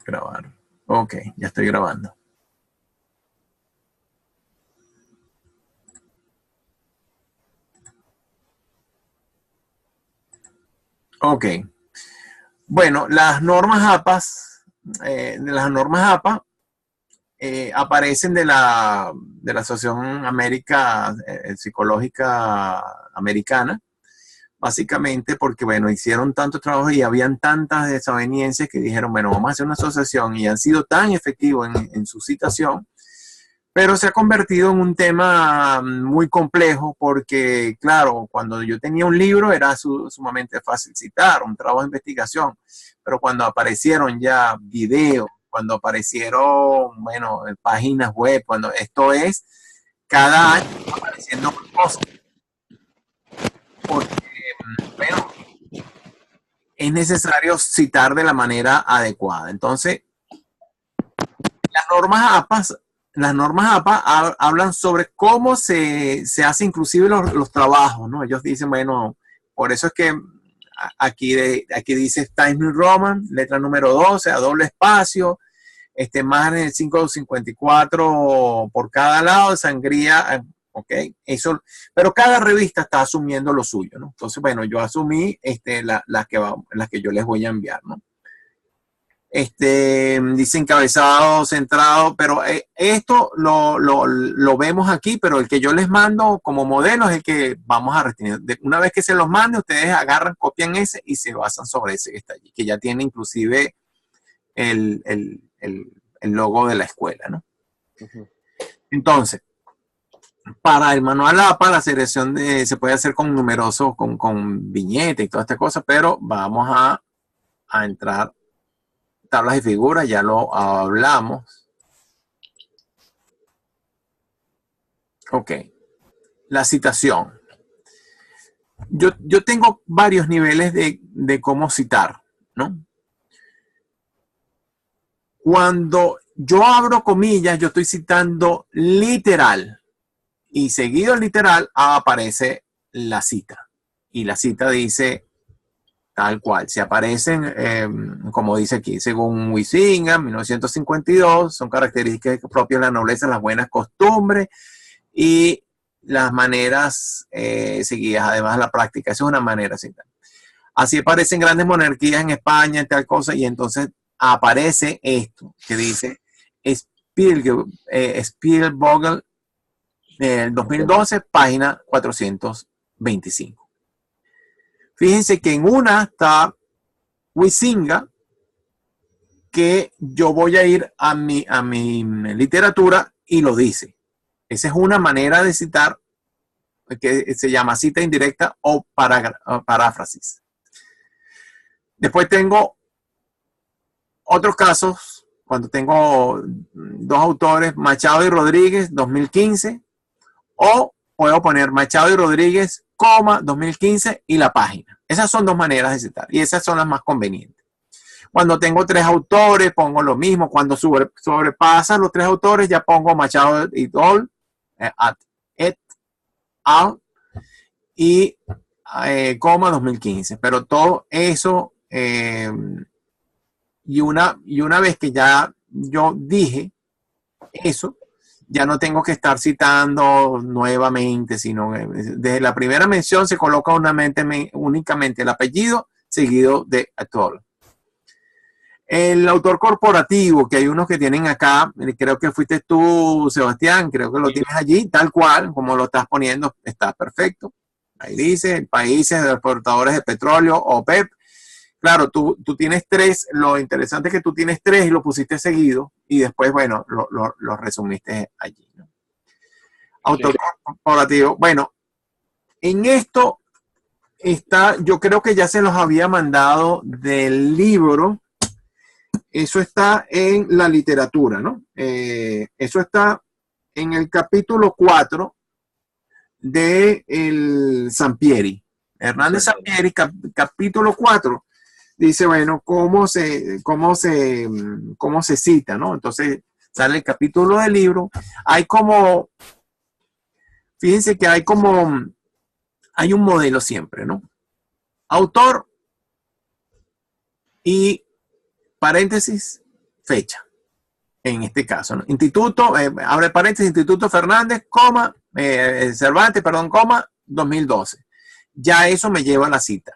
Grabar. Ok, ya estoy grabando. Ok. Bueno, las normas APA aparecen de la Asociación Psicológica Americana, básicamente porque, bueno, hicieron tanto trabajo y habían tantas desavenencias que dijeron, bueno, vamos a hacer una asociación y han sido tan efectivos en su citación, pero se ha convertido en un tema muy complejo porque, claro, cuando yo tenía un libro era sumamente fácil citar, un trabajo de investigación, pero cuando aparecieron ya videos, cuando aparecieron, bueno, páginas web, cuando esto es, cada año apareciendo cosas, porque, bueno, es necesario citar de la manera adecuada. Entonces, las normas APA, las normas APA hablan sobre cómo se hace inclusive los trabajos, ¿no? Ellos dicen, bueno, por eso es que aquí dice Times New Roman, letra número 12, a doble espacio, más en el 554 por cada lado, sangría, ok, eso, pero cada revista está asumiendo lo suyo, ¿no? Entonces, bueno, yo asumí las que yo les voy a enviar, ¿no? Dice encabezado, centrado, pero esto lo vemos aquí, pero el que yo les mando como modelo es el que vamos a retener. Una vez que se los mande, ustedes agarran, copian ese y se basan sobre ese que está allí, que ya tiene inclusive el logo de la escuela, ¿no? Entonces, para el manual APA, la selección se puede hacer con numerosos, con viñetas y toda esta cosa, pero vamos a entrar tablas y figuras, ya lo hablamos. Ok, la citación. Yo tengo varios niveles de cómo citar, ¿no? Cuando yo abro comillas, yo estoy citando literal y seguido el literal aparece la cita. Y la cita dice tal cual. Si aparecen, como dice aquí, según Huizinga, 1952, son características propias de la nobleza, las buenas costumbres y las maneras seguidas, además la práctica. Esa es una manera. Así aparecen grandes monarquías en España, tal cosa, y entonces aparece esto que dice Spielvogel del 2012, página 425. Fíjense que en una está Huizinga, que yo voy a ir a mi literatura y lo dice. Esa es una manera de citar que se llama cita indirecta o paráfrasis. Después tengo otros casos, cuando tengo dos autores, Machado y Rodríguez, 2015, o puedo poner Machado y Rodríguez, 2015 y la página. Esas son dos maneras de citar y esas son las más convenientes. Cuando tengo tres autores, pongo lo mismo. Cuando sobrepasan los tres autores, ya pongo Machado y Dol, et al, y 2015. Pero todo eso, y una vez que ya yo dije eso, ya no tengo que estar citando nuevamente, sino desde la primera mención se coloca únicamente el apellido seguido de Atoll. El autor corporativo, que hay unos que tienen acá, creo que fuiste tú, Sebastián, creo que lo tienes allí, tal cual, como lo estás poniendo, está perfecto. Ahí dice, países de exportadores de petróleo, OPEP. Claro, tú tienes tres, lo interesante es que tú tienes tres y lo pusiste seguido y después, bueno, lo resumiste allí, ¿no? Autor corporativo. Bueno, en esto está, yo creo que ya se los había mandado del libro. Eso está en la literatura, ¿no? Eso está en el capítulo 4 de el Sampieri. Hernández Sampieri, capítulo 4, dice, bueno, cómo se cita, ¿no? Entonces sale el capítulo del libro. Hay como, fíjense que hay un modelo siempre, ¿no? Autor y paréntesis, fecha, en este caso, ¿no? Instituto, abre paréntesis, Instituto Fernández, coma, Cervantes, perdón, coma, 2012. Ya eso me lleva a la cita,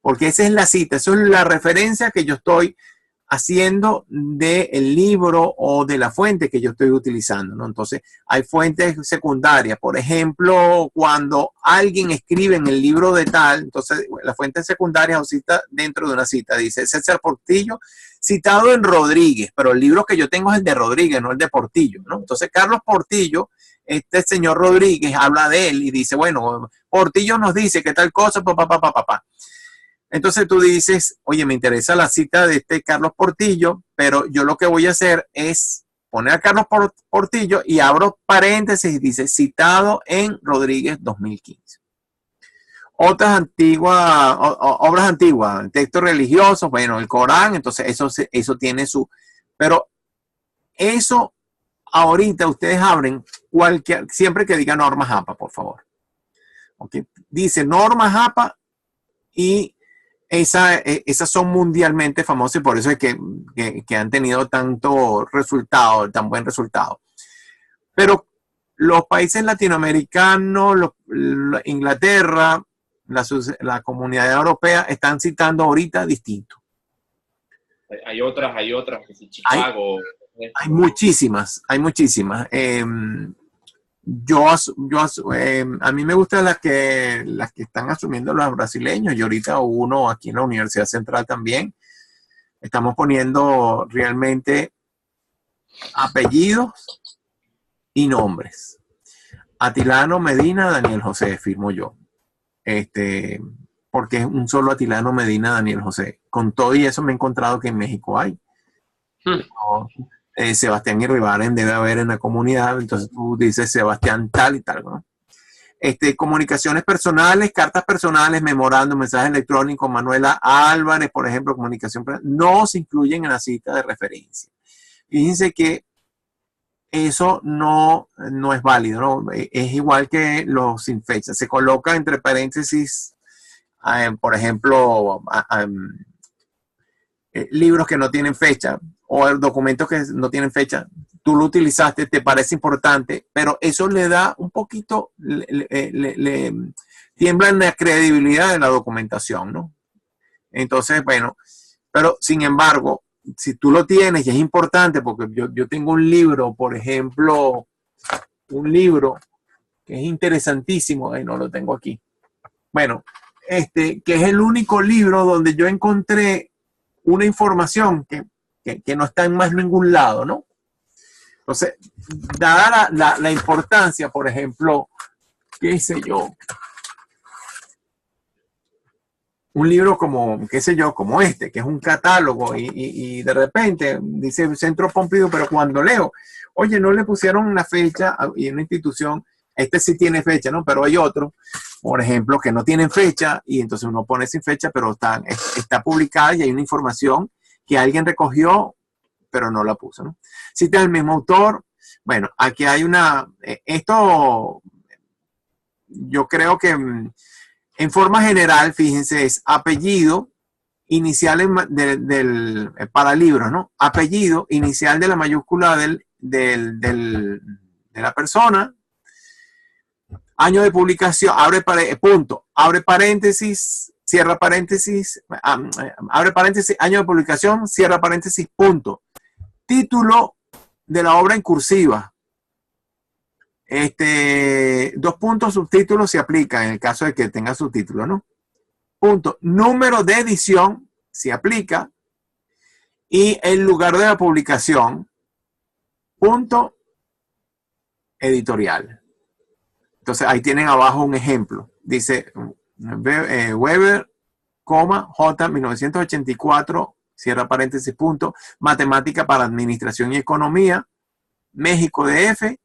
porque esa es la cita, eso es la referencia que yo estoy haciendo del libro o de la fuente que yo estoy utilizando, ¿no? Entonces, hay fuentes secundarias. Por ejemplo, cuando alguien escribe en el libro de tal, entonces la fuente secundaria o cita dentro de una cita. Dice César Portillo, citado en Rodríguez, pero el libro que yo tengo es el de Rodríguez, no el de Portillo, ¿no? Entonces, Carlos Portillo, este señor Rodríguez habla de él y dice, bueno, Portillo nos dice que tal cosa, papá. Entonces tú dices, oye, me interesa la cita de este Carlos Portillo, pero yo lo que voy a hacer es poner a Carlos Portillo y abro paréntesis y dice, citado en Rodríguez 2015. Otras antiguas, obras antiguas, textos religiosos, bueno, el Corán, entonces eso tiene su... Pero eso ahorita ustedes abren siempre que diga norma JAPA, por favor. ¿Okay? Dice norma JAPA y esas son mundialmente famosas y por eso es que han tenido tanto resultado, tan buen resultado. Pero los países latinoamericanos, Inglaterra, la comunidad europea están citando ahorita distinto. Hay otras, que si Chicago. Hay muchísimas. A mí me gustan las que están asumiendo los brasileños y ahorita uno aquí en la Universidad Central también. Estamos poniendo realmente apellidos y nombres. Atilano Medina, Daniel José, firmo yo. Porque es un solo Atilano Medina, Daniel José. Con todo y eso me he encontrado que en México hay. Sebastián Irribaren debe haber en la comunidad, entonces tú dices Sebastián tal y tal, ¿no? Comunicaciones personales, cartas personales, memorándum, mensajes electrónicos, Manuela Álvarez, por ejemplo, comunicación no se incluyen en la cita de referencia. Fíjense que eso no es válido, ¿no? Es igual que los sin fecha. Se coloca entre paréntesis, por ejemplo, libros que no tienen fecha o documentos que no tienen fecha, tú lo utilizaste, te parece importante, pero eso le da un poquito, le tiembla en la credibilidad de la documentación, ¿no? Entonces, bueno, pero sin embargo, si tú lo tienes y es importante, porque yo tengo un libro, por ejemplo, un libro que es interesantísimo, no lo tengo aquí, bueno, que es el único libro donde yo encontré una información que no está en más ningún lado, ¿no? Entonces, dada la importancia, por ejemplo, qué sé yo, un libro como, qué sé yo, como que es un catálogo y de repente dice Centro Pompidou, pero cuando leo, oye, no le pusieron una fecha y una institución, sí tiene fecha, ¿no? Pero hay otro, por ejemplo, que no tienen fecha y entonces uno pone sin fecha, pero está publicada y hay una información que alguien recogió, pero no la puso, ¿no? Cita el mismo autor. Bueno, aquí hay esto yo creo que en forma general, fíjense, es apellido, inicial para libros, ¿no? Apellido, inicial de la mayúscula de la persona, año de publicación, punto, abre paréntesis, cierra paréntesis, abre paréntesis, año de publicación, cierra paréntesis, punto. Título de la obra en cursiva. Dos puntos, subtítulos se aplican en el caso de que tenga subtítulo, ¿no? Punto. Número de edición se aplica y el lugar de la publicación. Punto. Editorial. Entonces ahí tienen abajo un ejemplo. Dice Weber, J 1984, cierra paréntesis, punto. Matemática para Administración y Economía, México DF,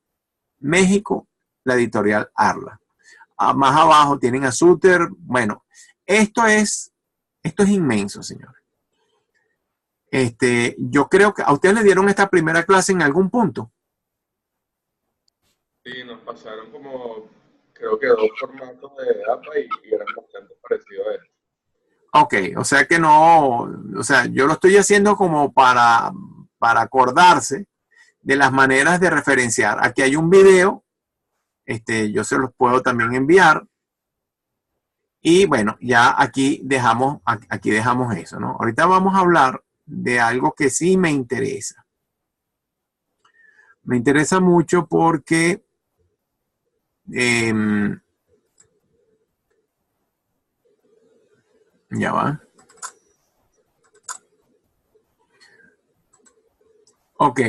México, la editorial Arla. Más abajo tienen a Suter. Bueno, esto es inmenso, señores. Yo creo que a ustedes le dieron esta primera clase en algún punto. Sí, nos pasaron como, creo que 2 formatos de APA y eran bastante parecidos a esto. Ok, o sea que no, o sea, yo lo estoy haciendo como para para acordarse de las maneras de referenciar. Aquí hay un video, yo se los puedo también enviar. Y bueno, ya aquí dejamos eso, ¿no? Ahorita vamos a hablar de algo que sí me interesa. Me interesa mucho porque ya va. Ok.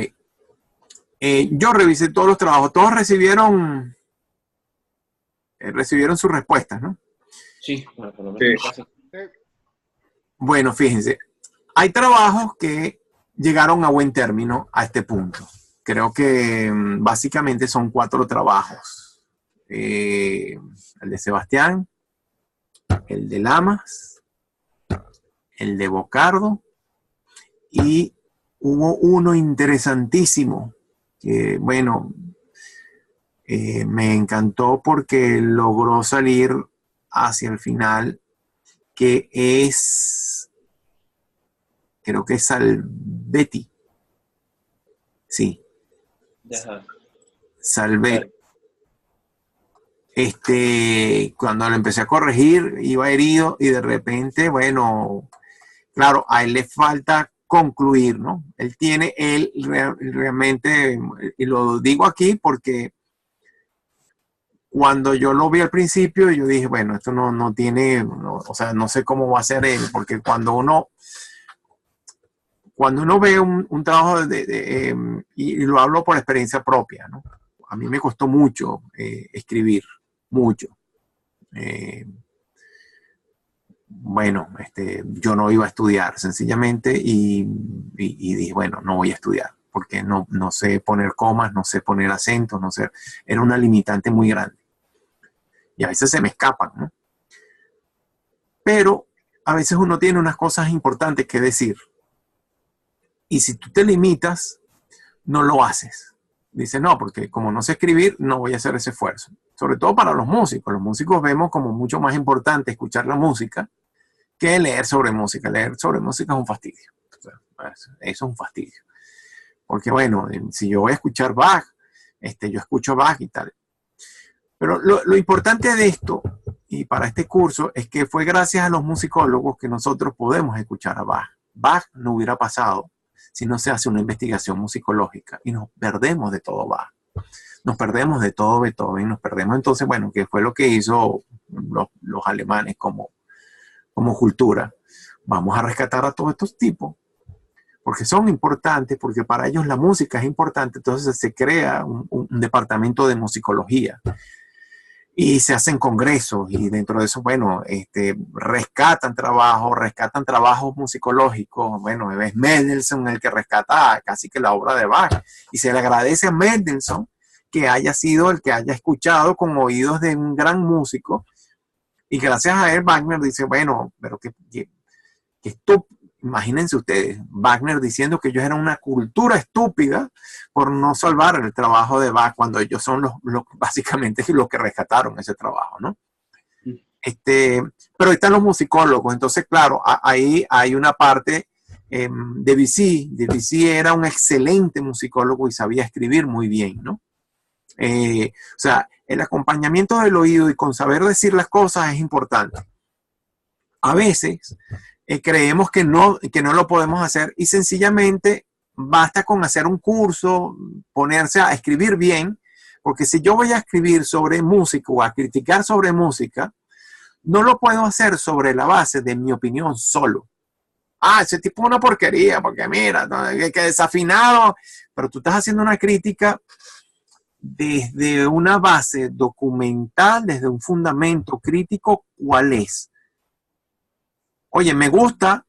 Yo revisé todos los trabajos. Todos recibieron sus respuestas, ¿no? Sí, bueno, por lo menos casi. Bueno, fíjense. Hay trabajos que llegaron a buen término a este punto. Creo que básicamente son 4 trabajos. El de Sebastián, el de Lamas, el de Bocardo, y hubo uno interesantísimo que, bueno, me encantó porque logró salir hacia el final, que es, creo que es Salvetti. Sí. Ajá. Salvetti. Cuando lo empecé a corregir, iba herido y de repente, bueno, claro, a él le falta concluir, ¿no? Él realmente, y lo digo aquí porque cuando yo lo vi al principio, yo dije, bueno, esto no tiene, o sea, no sé cómo va a ser él, porque cuando uno ve un trabajo y lo hablo por experiencia propia, ¿no? A mí me costó mucho escribir, mucho. Bueno, yo no iba a estudiar sencillamente y dije, bueno, no voy a estudiar porque no sé poner comas, no sé poner acentos, no sé, era una limitante muy grande. Y a veces se me escapan, ¿no? Pero a veces uno tiene unas cosas importantes que decir. Y si tú te limitas, no lo haces. Dice, no, porque como no sé escribir, no voy a hacer ese esfuerzo. Sobre todo para los músicos. Los músicos vemos como mucho más importante escuchar la música que leer sobre música. Leer sobre música es un fastidio. O sea, eso es un fastidio. Porque bueno, si yo voy a escuchar Bach, yo escucho Bach y tal. Pero lo importante de esto, y para este curso, es que fue gracias a los musicólogos que nosotros podemos escuchar a Bach. Bach no hubiera pasado si no se hace una investigación musicológica y nos perdemos de todo Bach. Nos perdemos de todo Beethoven, nos perdemos entonces, bueno, que fue lo que hizo los alemanes como cultura. Vamos a rescatar a todos estos tipos, porque son importantes, porque para ellos la música es importante, entonces se crea un departamento de musicología y se hacen congresos y dentro de eso, bueno, rescatan trabajos musicológicos. Bueno, es Mendelssohn el que rescata casi que la obra de Bach y se le agradece a Mendelssohn que haya sido el que haya escuchado con oídos de un gran músico y gracias a él Wagner dice, bueno, pero que esto, imagínense ustedes, Wagner diciendo que ellos eran una cultura estúpida por no salvar el trabajo de Bach cuando ellos son básicamente los que rescataron ese trabajo, ¿no? Pero ahí están los musicólogos, entonces claro, ahí hay una parte Debussy. Debussy era un excelente musicólogo y sabía escribir muy bien, ¿no? O sea, el acompañamiento del oído y con saber decir las cosas es importante. A veces creemos que no lo podemos hacer y sencillamente basta con hacer un curso, ponerse a escribir bien, porque si yo voy a escribir sobre música o a criticar sobre música, no lo puedo hacer sobre la base de mi opinión solo. Ese tipo es una porquería, porque mira, que desafinado, pero tú estás haciendo una crítica desde una base documental, desde un fundamento crítico, ¿cuál es? Oye, me gusta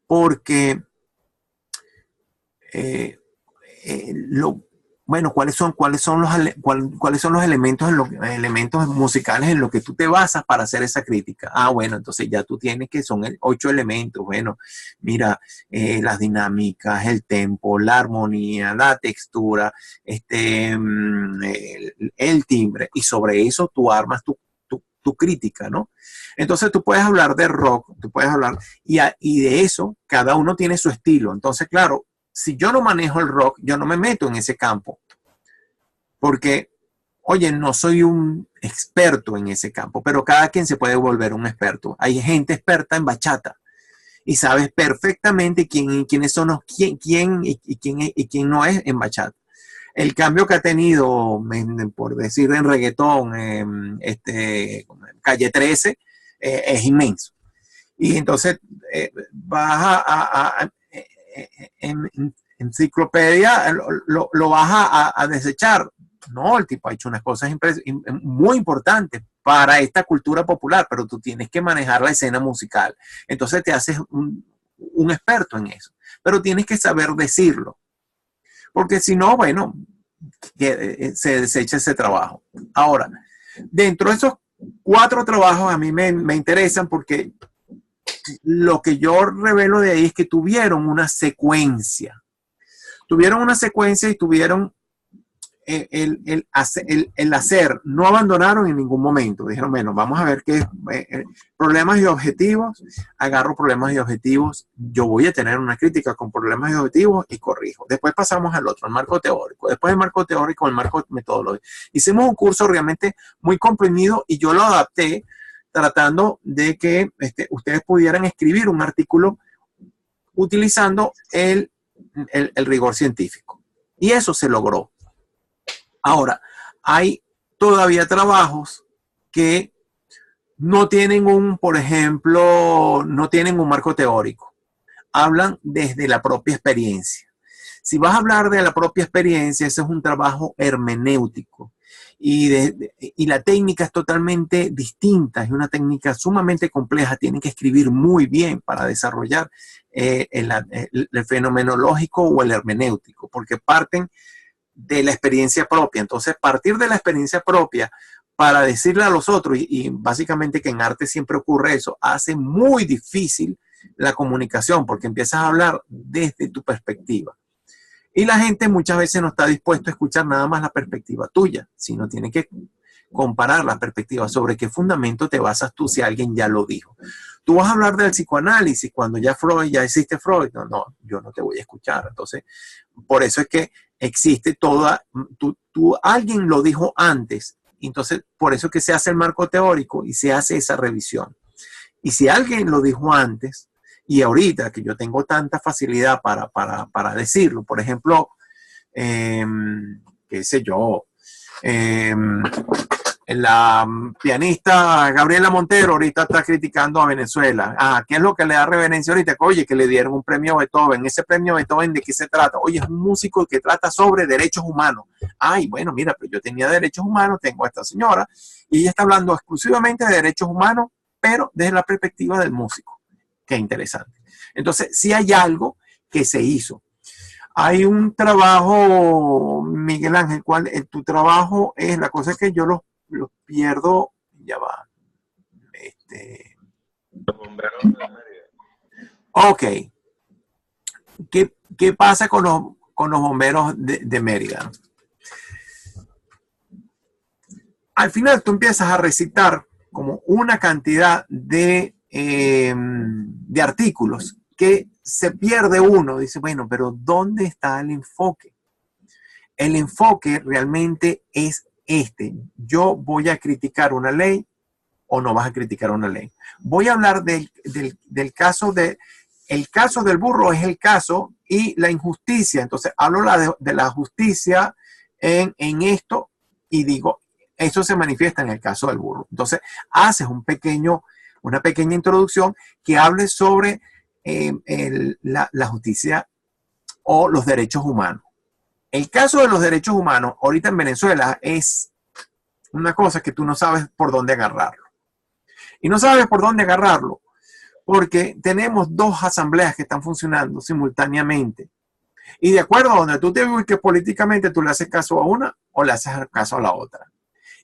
porque bueno, ¿cuáles son los elementos musicales en los que tú te basas para hacer esa crítica? Bueno, entonces ya tú tienes que son 8 elementos. Bueno, mira, las dinámicas, el tempo, la armonía, la textura, el timbre, y sobre eso tú armas tu crítica, ¿no? Entonces tú puedes hablar de rock, tú puedes hablar, y de eso cada uno tiene su estilo. Entonces, claro, si yo no manejo el rock, yo no me meto en ese campo. Porque, oye, no soy un experto en ese campo, pero cada quien se puede volver un experto. Hay gente experta en bachata y sabes perfectamente quiénes son quién no es en bachata. El cambio que ha tenido, por decir en reggaetón, Calle 13, es inmenso. Y entonces vas en enciclopedia, lo vas a desechar. No, el tipo ha hecho unas cosas muy importantes para esta cultura popular, pero tú tienes que manejar la escena musical. Entonces te haces un experto en eso, pero tienes que saber decirlo. Porque si no, bueno, se desecha ese trabajo. Ahora, dentro de esos 4 trabajos a mí me interesan porque lo que yo revelo de ahí es que tuvieron una secuencia. Tuvieron una secuencia y tuvieron el hacer. No abandonaron en ningún momento. Dijeron, bueno, vamos a ver qué problemas y objetivos. Agarro problemas y objetivos. Yo voy a tener una crítica con problemas y objetivos y corrijo. Después pasamos al otro, al marco teórico. Después del marco teórico, el marco metodológico. Hicimos un curso realmente muy comprimido y yo lo adapté tratando de que ustedes pudieran escribir un artículo utilizando el rigor científico. Y eso se logró. Ahora, hay todavía trabajos que no tienen por ejemplo, no tienen un marco teórico. Hablan desde la propia experiencia. Si vas a hablar de la propia experiencia, ese es un trabajo hermenéutico. Y la técnica es totalmente distinta, es una técnica sumamente compleja. Tienen que escribir muy bien para desarrollar el fenomenológico o el hermenéutico, porque parten de la experiencia propia. Entonces, partir de la experiencia propia para decirle a los otros, y básicamente que en arte siempre ocurre eso, hace muy difícil la comunicación porque empiezas a hablar desde tu perspectiva. Y la gente muchas veces no está dispuesto a escuchar nada más la perspectiva tuya, sino tiene que comparar la perspectiva sobre qué fundamento te basas tú si alguien ya lo dijo. Tú vas a hablar del psicoanálisis cuando ya existe Freud. No, yo no te voy a escuchar. Entonces, por eso es que existe alguien lo dijo antes. Entonces, por eso es que se hace el marco teórico y se hace esa revisión. Y si alguien lo dijo antes, y ahorita que yo tengo tanta facilidad para decirlo, por ejemplo, qué sé yo, la pianista Gabriela Montero ahorita está criticando a Venezuela. ¿Qué es lo que le da reverencia ahorita? Oye, que le dieron un premio a Beethoven. Ese premio a Beethoven, ¿de qué se trata? Oye, es un músico que trata sobre derechos humanos. Bueno, mira, pero yo tenía derechos humanos, tengo a esta señora, y ella está hablando exclusivamente de derechos humanos, pero desde la perspectiva del músico. Qué interesante. Entonces, sí hay algo que se hizo. Hay un trabajo, Miguel Ángel, ¿cuál tu trabajo es? La cosa es que yo los pierdo, ya va. Los bomberos de Mérida. Ok. ¿Qué pasa con los bomberos de Mérida? Al final tú empiezas a recitar como una cantidad de artículos que se pierde uno. Dice, bueno, pero ¿dónde está el enfoque? El enfoque realmente es yo voy a criticar una ley o no vas a criticar una ley. Voy a hablar del caso el caso del burro es el caso y la injusticia. Entonces hablo de la justicia en esto y digo, eso se manifiesta en el caso del burro. Entonces haces una pequeña introducción que hable sobre la justicia o los derechos humanos. El caso de los derechos humanos ahorita en Venezuela es una cosa que tú no sabes por dónde agarrarlo. Y no sabes por dónde agarrarlo porque tenemos 2 asambleas que están funcionando simultáneamente. Y de acuerdo a donde tú te ubiques políticamente, tú le haces caso a una o le haces caso a la otra.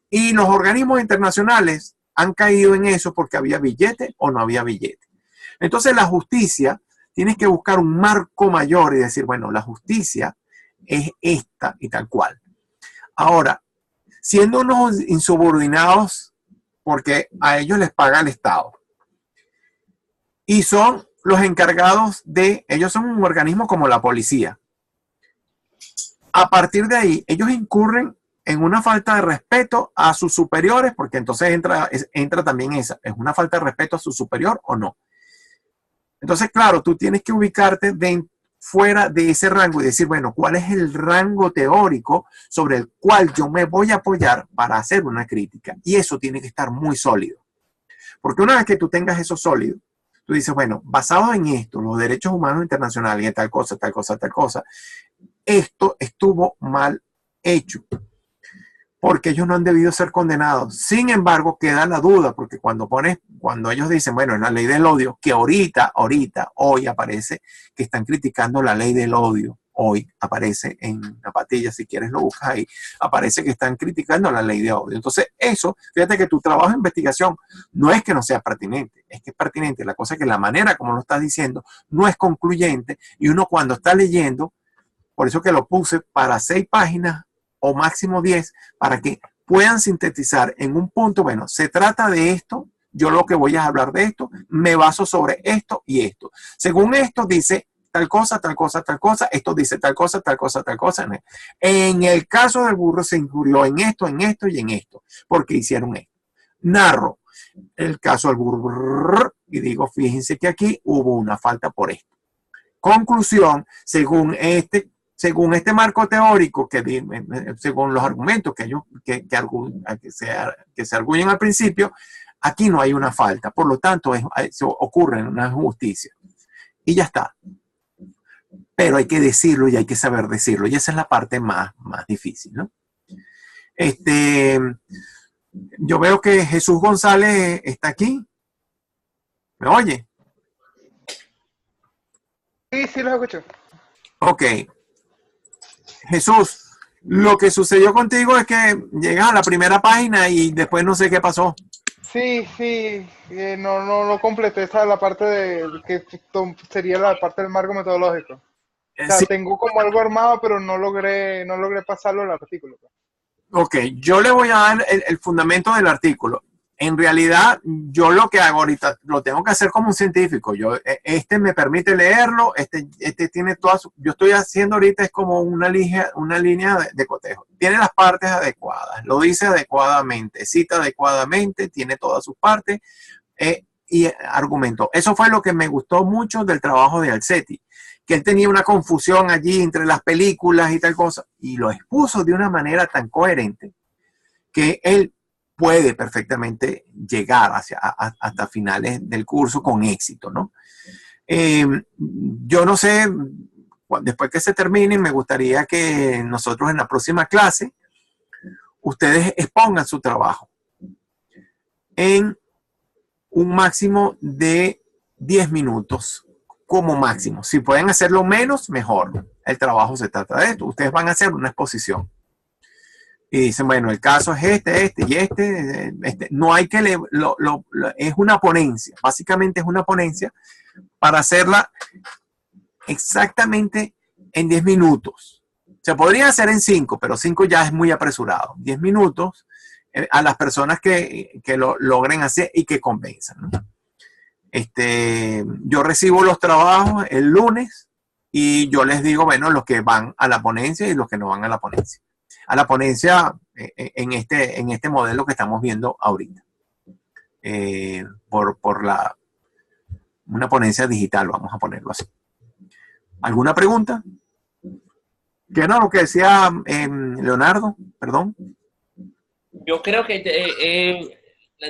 Y los organismos internacionales han caído en eso porque había billete o no había billete. Entonces la justicia, tienes que buscar un marco mayor y decir, bueno, la justicia es esta y tal cual. Ahora, siendo unos insubordinados, porque a ellos les paga el Estado. Y son los encargados ellos son un organismo como la policía. a partir de ahí, ellos incurren en una falta de respeto a sus superiores, porque entonces entra también esa, ¿es una falta de respeto a su superior o no? Entonces, claro, tú tienes que ubicarte fuera de ese rango y decir, bueno, ¿cuál es el rango teórico sobre el cual yo me voy a apoyar para hacer una crítica? Y eso tiene que estar muy sólido. Porque una vez que tú tengas eso sólido, tú dices, bueno, basado en esto, los derechos humanos internacionales, y tal cosa, tal cosa, tal cosa, esto estuvo mal hecho, porque ellos no han debido ser condenados. Sin embargo, queda la duda, porque cuando ellos dicen, bueno, es la ley del odio, que hoy aparece que están criticando la ley del odio, hoy aparece en la patilla, si quieres lo buscas ahí, aparece que están criticando la ley de odio. Entonces, eso, fíjate que tu trabajo de investigación no es que no sea pertinente, es que es pertinente. La cosa es que la manera como lo estás diciendo no es concluyente, y uno cuando está leyendo, por eso que lo puse para 6 páginas o máximo 10, para que puedan sintetizar en un punto, bueno, se trata de esto, yo lo que voy a hablar de esto, me baso sobre esto y esto. Según esto dice tal cosa, tal cosa, tal cosa, esto dice tal cosa, tal cosa, tal cosa. En el caso del burro se incurrió en esto y en esto, porque hicieron esto. Narro el caso del burro y digo, fíjense que aquí hubo una falta por esto. Conclusión, según este marco teórico, según los argumentos que se arguyen al principio, aquí no hay una falta. Por lo tanto, ocurre una injusticia. Y ya está. Pero hay que decirlo y hay que saber decirlo. Y esa es la parte más difícil, ¿no? Yo veo que Jesús González está aquí. ¿Me oye? Sí, los escucho. Ok. Jesús, lo que sucedió contigo es que llegas a la primera página y después no sé qué pasó. Sí, no completé esa la parte de que sería la parte del marco metodológico. O sea, Sí. tengo como algo armado, pero no logré pasarlo al artículo. Ok, yo le voy a dar el fundamento del artículo. En realidad, yo lo que hago ahorita lo tengo que hacer como un científico. Me permite leerlo, tiene todas. Yo estoy haciendo ahorita es como una línea de cotejo. Tiene las partes adecuadas, lo dice adecuadamente, cita adecuadamente, tiene todas sus partes y argumentó. Eso fue lo que me gustó mucho del trabajo de Alzetti, que él tenía una confusión allí entre las películas y tal cosa, y lo expuso de una manera tan coherente que él puede perfectamente llegar hasta finales del curso con éxito, ¿no? Yo no sé, después que se termine, me gustaría que nosotros en la próxima clase, ustedes expongan su trabajo en un máximo de 10 minutos como máximo. Si pueden hacerlo menos, mejor. El trabajo se trata de esto. Ustedes van a hacer una exposición. Y dicen, bueno, el caso es este y este. No hay que es una ponencia. Básicamente es una ponencia para hacerla exactamente en 10 minutos. Se podría hacer en 5, pero 5 ya es muy apresurado. 10 minutos a las personas que lo logren hacer y que convenzan, ¿no? Yo recibo los trabajos el lunes y yo les digo, bueno, los que van a la ponencia y los que no van a la ponencia. A la ponencia en este modelo que estamos viendo ahorita. Por una ponencia digital, vamos a ponerlo así. ¿Alguna pregunta? ¿Qué era lo que decía Leonardo? Perdón. Yo creo que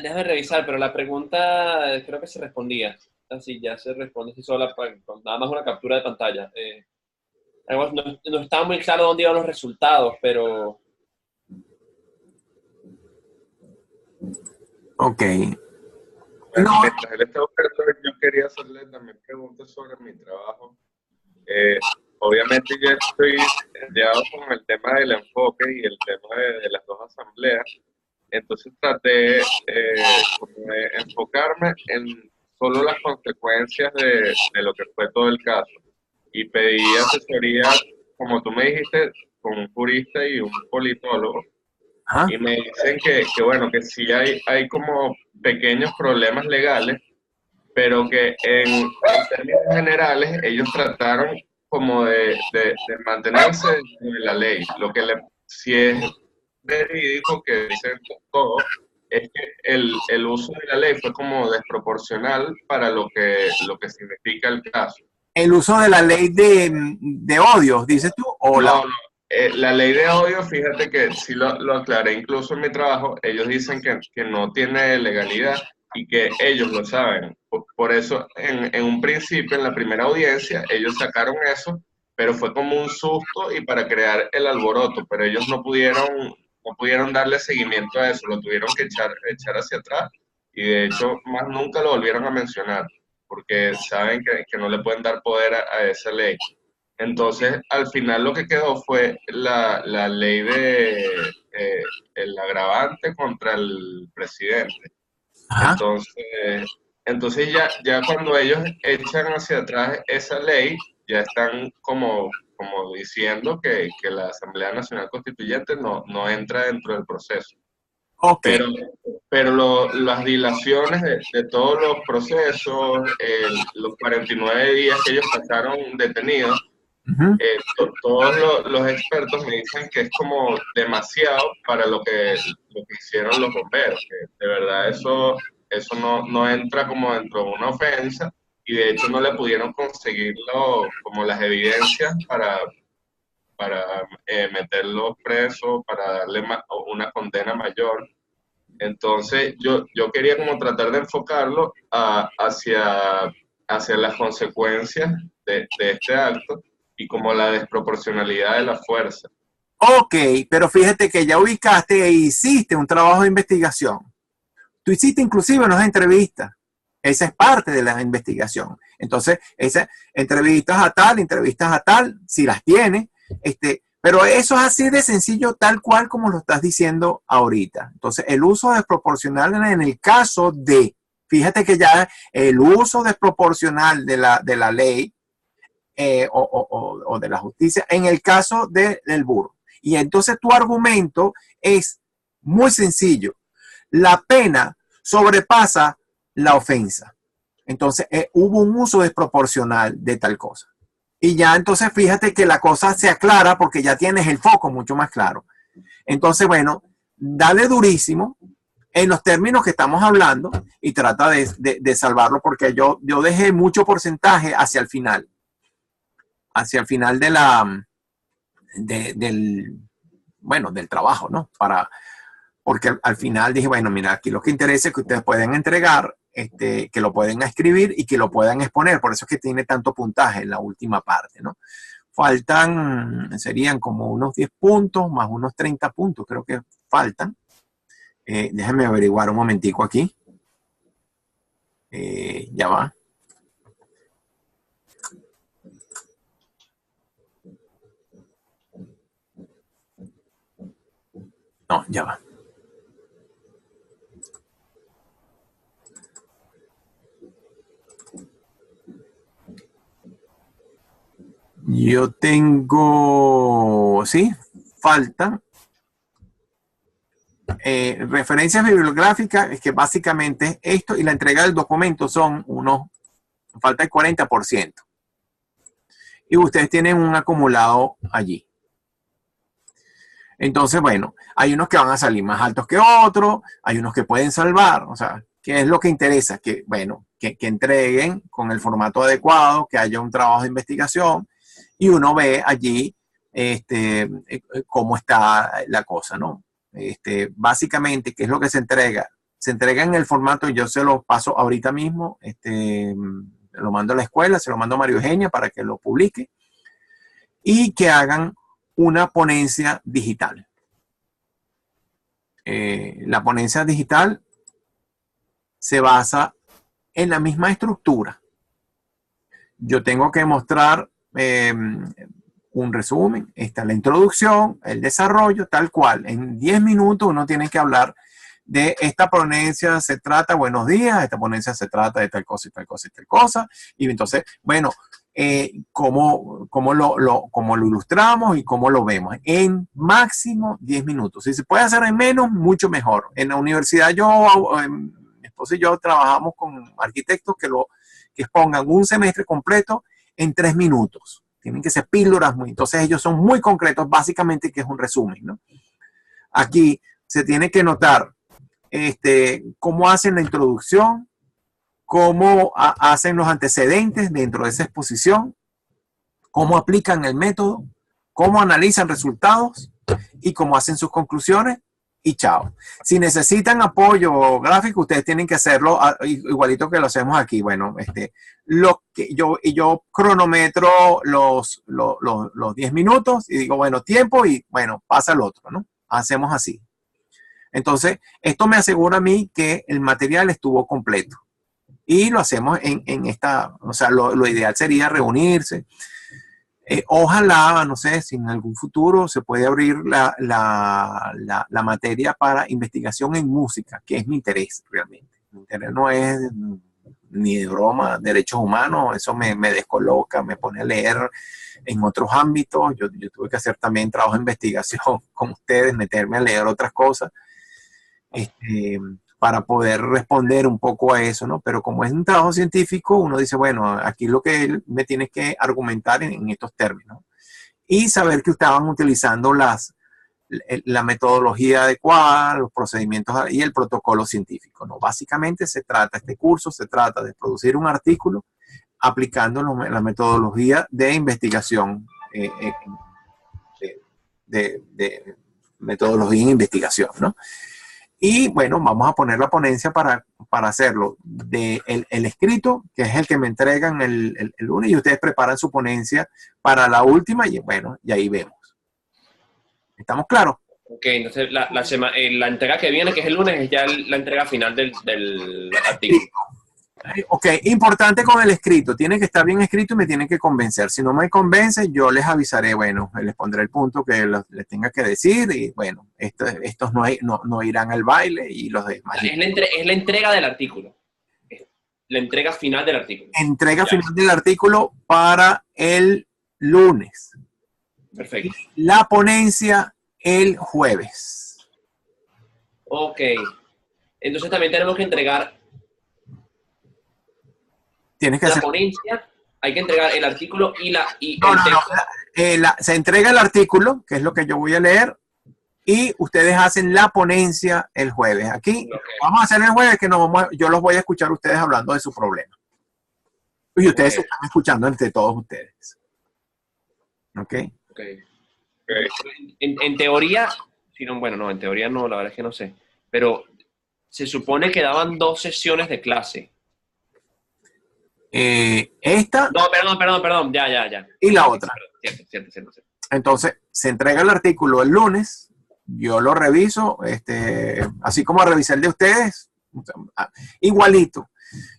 déjame revisar, pero la pregunta creo que se respondía. Así ya se responde así sola, con nada más una captura de pantalla. No estaba muy claro dónde iban los resultados, pero... Ok. Bueno, mientras él está buscando, yo quería hacerle también preguntas sobre mi trabajo. Obviamente yo estoy enviado con el tema del enfoque y el tema de las dos asambleas. Entonces traté como de enfocarme en solo las consecuencias de lo que fue todo el caso. Y pedí asesoría, como tú me dijiste, con un jurista y un politólogo. ¿Ah? Y me dicen que bueno, que sí hay como pequeños problemas legales, pero que en términos generales ellos trataron como de mantenerse dentro de la ley. Lo que si es verídico que dicen todo, es que el uso de la ley fue como desproporcional para lo que significa el caso. El uso de la ley de odios, dices tú, o No, la ley de odio, fíjate que sí lo aclaré incluso en mi trabajo, ellos dicen que no tiene legalidad y que ellos lo saben. Por eso, en un principio, en la primera audiencia, ellos sacaron eso, pero fue como un susto y para crear el alboroto, pero ellos no pudieron darle seguimiento a eso, lo tuvieron que echar hacia atrás y de hecho más nunca lo volvieron a mencionar, porque saben que no le pueden dar poder a esa ley. Entonces, al final lo que quedó fue la ley el agravante contra el presidente. Ajá. Entonces ya cuando ellos echan hacia atrás esa ley, ya están como diciendo que la Asamblea Nacional Constituyente no entra dentro del proceso. Ok. Pero las dilaciones de todos los procesos, los 49 días que ellos pasaron detenidos, Uh-huh. todos los expertos me dicen que es como demasiado para lo que hicieron los bomberos, que de verdad eso no entra como dentro de una ofensa y de hecho no le pudieron conseguir como las evidencias para meterlos presos, para darle una condena mayor. Entonces yo quería como tratar de enfocarlo hacia las consecuencias de este acto y como la desproporcionalidad de la fuerza. Ok, pero fíjate que ya ubicaste e hiciste un trabajo de investigación. Tú hiciste inclusive unas entrevistas. Esa es parte de la investigación. Entonces, esas entrevistas a tal, si las tienes, pero eso es así de sencillo, tal cual como lo estás diciendo ahorita. Entonces, el uso desproporcional en el caso de, fíjate que ya el uso desproporcional de la ley o de la justicia en el caso del burro. Y entonces tu argumento es muy sencillo. La pena sobrepasa la ofensa. Entonces hubo un uso desproporcional de tal cosa. Y ya entonces fíjate que la cosa se aclara porque ya tienes el foco mucho más claro. Entonces, bueno, dale durísimo en los términos que estamos hablando y trata de salvarlo porque yo dejé mucho porcentaje hacia el final del trabajo, ¿no? Porque al final dije, bueno, mira, aquí lo que interesa es que ustedes puedan entregar, que lo pueden escribir y que lo puedan exponer. Por eso es que tiene tanto puntaje en la última parte, ¿no? Serían como unos 10 puntos más unos 30 puntos, creo que faltan. Déjenme averiguar un momentico aquí. Ya va. No, ya va. Yo tengo, sí, faltan referencias bibliográficas, es que básicamente esto y la entrega del documento son falta el 40%. Y ustedes tienen un acumulado allí. Entonces, bueno, hay unos que van a salir más altos que otros, hay unos que pueden salvar, o sea, ¿qué es lo que interesa? Que, bueno, que entreguen con el formato adecuado, que haya un trabajo de investigación y uno ve allí cómo está la cosa, ¿no? Básicamente, ¿qué es lo que se entrega? Se entrega en el formato, yo se lo paso ahorita mismo, lo mando a la escuela, se lo mando a María Eugenia para que lo publique y que hagan una ponencia digital. La ponencia digital se basa en la misma estructura. Yo tengo que mostrar un resumen, está la introducción, el desarrollo, tal cual. En 10 minutos uno tiene que hablar de esta ponencia, se trata, buenos días, esta ponencia se trata de tal cosa y tal cosa y tal cosa. Y entonces, bueno, cómo lo ilustramos y cómo lo vemos. En máximo 10 minutos. Si se puede hacer en menos, mucho mejor. En la universidad mi esposo y yo trabajamos con arquitectos que expongan un semestre completo en 3 minutos. tienen que ser píldoras muy, entonces ellos son muy concretos, básicamente, que es un resumen, ¿no? Aquí se tiene que notar cómo hacen la introducción, cómo hacen los antecedentes dentro de esa exposición, cómo aplican el método, cómo analizan resultados y cómo hacen sus conclusiones y chao. Si necesitan apoyo gráfico, ustedes tienen que hacerlo igualito que lo hacemos aquí. Bueno, lo que yo cronometro los 10 minutos y digo, bueno, tiempo y bueno, pasa el otro, ¿no? Hacemos así. Entonces, esto me asegura a mí que el material estuvo completo. Y lo hacemos en esta, o sea, lo ideal sería reunirse. Ojalá, no sé, si en algún futuro se puede abrir la materia para investigación en música, que es mi interés realmente. Mi interés no es ni de broma, derechos humanos, eso me descoloca, me pone a leer en otros ámbitos. Yo tuve que hacer también trabajo de investigación con ustedes, meterme a leer otras cosas. Para poder responder un poco a eso, ¿no? Pero como es un trabajo científico, uno dice, bueno, aquí lo que él me tiene que argumentar en estos términos. Y saber que estaban utilizando la metodología adecuada, los procedimientos y el protocolo científico, ¿no? Básicamente este curso se trata de producir un artículo aplicando la metodología de investigación, de metodología en investigación, ¿no? Y bueno, vamos a poner la ponencia para hacerlo. El escrito, que es el que me entregan el lunes, y ustedes preparan su ponencia para la última, y bueno, y ahí vemos. ¿Estamos claros? Ok, entonces la entrega que viene, que es el lunes, es ya la entrega final del artículo. Ok, importante con el escrito. Tiene que estar bien escrito y me tienen que convencer. Si no me convence, yo les avisaré, bueno, les pondré el punto que les tenga que decir y bueno, estos no irán al baile y los demás. Es la entrega del artículo. La entrega final del artículo. Entrega final del artículo para el lunes. Perfecto. Y la ponencia el jueves. Ok. Entonces también tenemos que entregar la ponencia, hay que entregar el artículo y el texto. Se entrega el artículo, que es lo que yo voy a leer, y ustedes hacen la ponencia el jueves. Aquí vamos a hacer el jueves que yo los voy a escuchar a ustedes hablando de su problema. Y ustedes se están escuchando entre todos ustedes. ¿Ok? En teoría, en teoría no, la verdad es que no sé. Pero se supone que daban 2 sesiones de clase. Esta. No, perdón, ya. Y la otra. Cierto. Entonces, se entrega el artículo el lunes, yo lo reviso, así como revisé el de ustedes, igualito.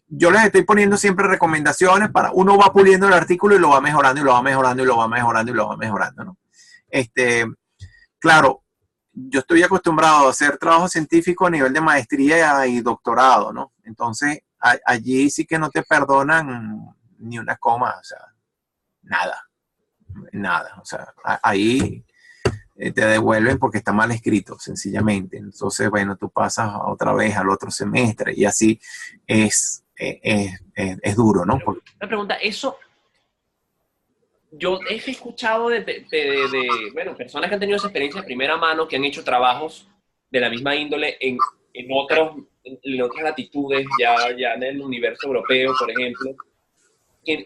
Yo les estoy poniendo siempre recomendaciones para uno va puliendo el artículo y lo va mejorando, y lo va mejorando, y lo va mejorando, y lo va mejorando, ¿no? Claro, yo estoy acostumbrado a hacer trabajo científico a nivel de maestría y doctorado, ¿no? Entonces, allí sí que no te perdonan ni una coma, o sea, nada, o sea, ahí te devuelven porque está mal escrito, sencillamente. Entonces, bueno, tú pasas otra vez al otro semestre y así es duro, ¿no? Una pregunta, eso, yo he escuchado de personas que han tenido esa experiencia de primera mano, que han hecho trabajos de la misma índole en otras latitudes, ya en el universo europeo, por ejemplo, que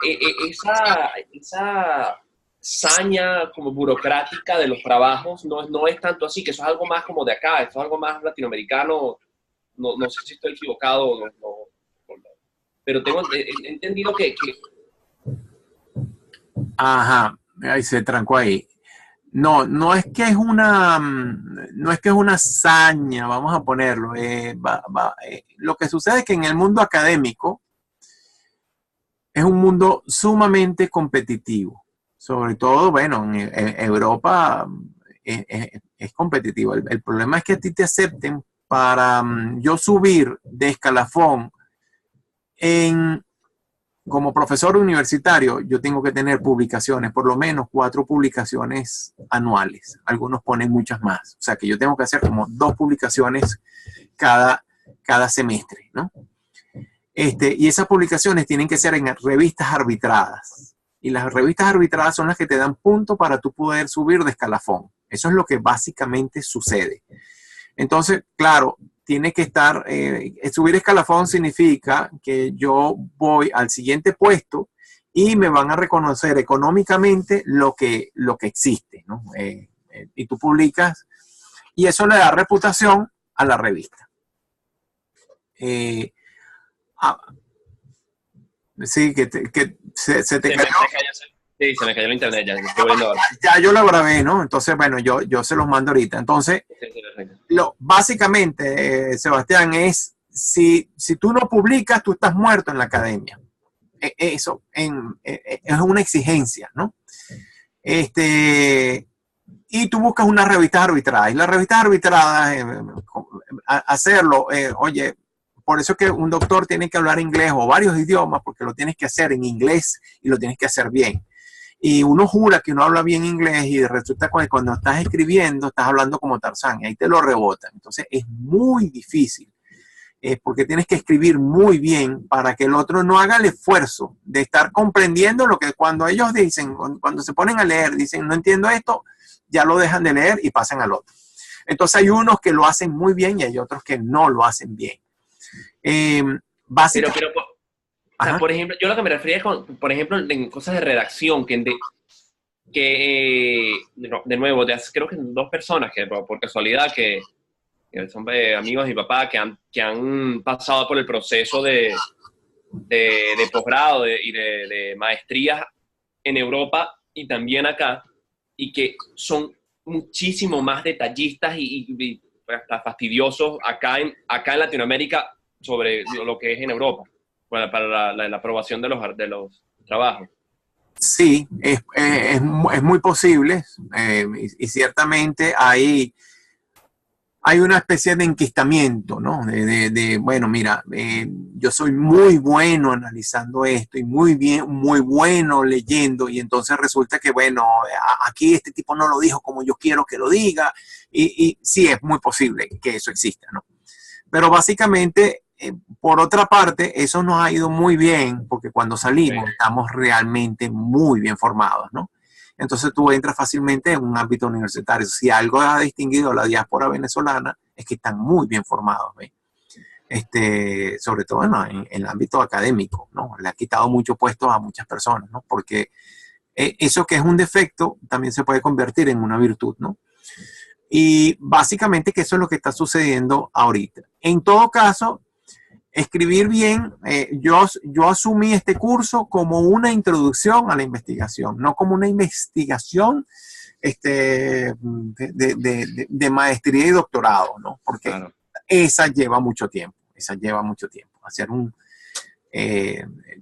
esa saña como burocrática de los trabajos no es tanto así, que eso es algo más como de acá, eso es algo más latinoamericano, no sé si estoy equivocado, pero he entendido que... Ajá, ahí se trancó ahí. No es que es una hazaña, vamos a ponerlo. Lo que sucede es que en el mundo académico es un mundo sumamente competitivo. Sobre todo, bueno, en Europa es competitivo. El problema es que a ti te acepten para yo subir de escalafón como profesor universitario, yo tengo que tener publicaciones, por lo menos 4 publicaciones anuales. Algunos ponen muchas más. O sea que yo tengo que hacer como 2 publicaciones cada semestre, ¿no? Y esas publicaciones tienen que ser en revistas arbitradas. Y las revistas arbitradas son las que te dan puntos para tú poder subir de escalafón. Eso es lo que básicamente sucede. Entonces, claro, tiene que estar, subir escalafón significa que yo voy al siguiente puesto y me van a reconocer económicamente lo que existe, ¿no? Y tú publicas, y eso le da reputación a la revista. Sí, que se te cayó. Sí, se me cayó el internet ya. Estoy viendo ahora. Ya yo lo grabé, ¿no? Entonces, bueno, yo se los mando ahorita. Entonces, básicamente, Sebastián, es si tú no publicas, tú estás muerto en la academia. Eso es una exigencia, ¿no? Y tú buscas unas revistas arbitradas. Y las revistas arbitradas, hacerlo, oye, por eso es que un doctor tiene que hablar inglés o varios idiomas, porque lo tienes que hacer en inglés y lo tienes que hacer bien. Y uno jura que uno habla bien inglés y resulta que cuando estás escribiendo estás hablando como Tarzán y ahí te lo rebotan. Entonces es muy difícil porque tienes que escribir muy bien para que el otro no haga el esfuerzo de estar comprendiendo lo que cuando ellos dicen, cuando se ponen a leer, dicen no entiendo esto, ya lo dejan de leer y pasan al otro. Entonces hay unos que lo hacen muy bien y hay otros que no lo hacen bien. Básicamente, pero o sea, por ejemplo, yo lo que me refería es con, por ejemplo, en cosas de redacción, de nuevo, creo que son dos personas que por casualidad que son amigos de mi papá que han pasado por el proceso de posgrado y de maestrías en Europa y también acá, y que son muchísimo más detallistas y hasta fastidiosos acá en Latinoamérica sobre lo que es en Europa, para la aprobación de los trabajos. Sí, es muy posible y ciertamente hay una especie de enquistamiento, ¿no? Bueno, mira, yo soy muy bueno analizando esto y muy bueno leyendo y entonces resulta que, bueno, aquí este tipo no lo dijo como yo quiero que lo diga y sí es muy posible que eso exista, ¿no? Pero básicamente, por otra parte, eso nos ha ido muy bien porque cuando salimos estamos realmente muy bien formados, ¿no? Entonces tú entras fácilmente en un ámbito universitario. Si algo ha distinguido a la diáspora venezolana es que están muy bien formados, ¿ves? Sobre todo en el ámbito académico, ¿no? Le ha quitado muchos puestos a muchas personas, ¿no? Porque eso que es un defecto también se puede convertir en una virtud, ¿no? Y básicamente que eso es lo que está sucediendo ahorita. En todo caso, escribir bien, yo asumí este curso como una introducción a la investigación, no como una investigación de maestría y doctorado, ¿no? Porque claro, esa lleva mucho tiempo, Hacer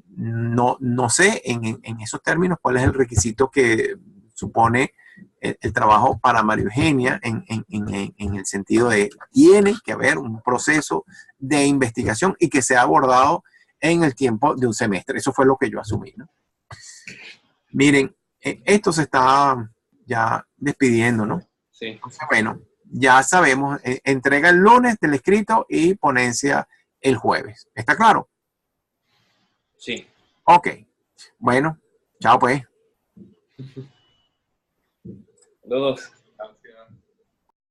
no sé en esos términos cuál es el requisito que supone el trabajo para María Eugenia en el sentido de tiene que haber un proceso de investigación y que sea abordado en el tiempo de un semestre. Eso fue lo que yo asumí, ¿no? Miren, esto se está ya despidiendo, ¿no? Sí. Entonces, bueno, ya sabemos, entrega el lunes del escrito y ponencia el jueves. ¿Está claro? Sí. Ok. Bueno, chao pues. Los dos.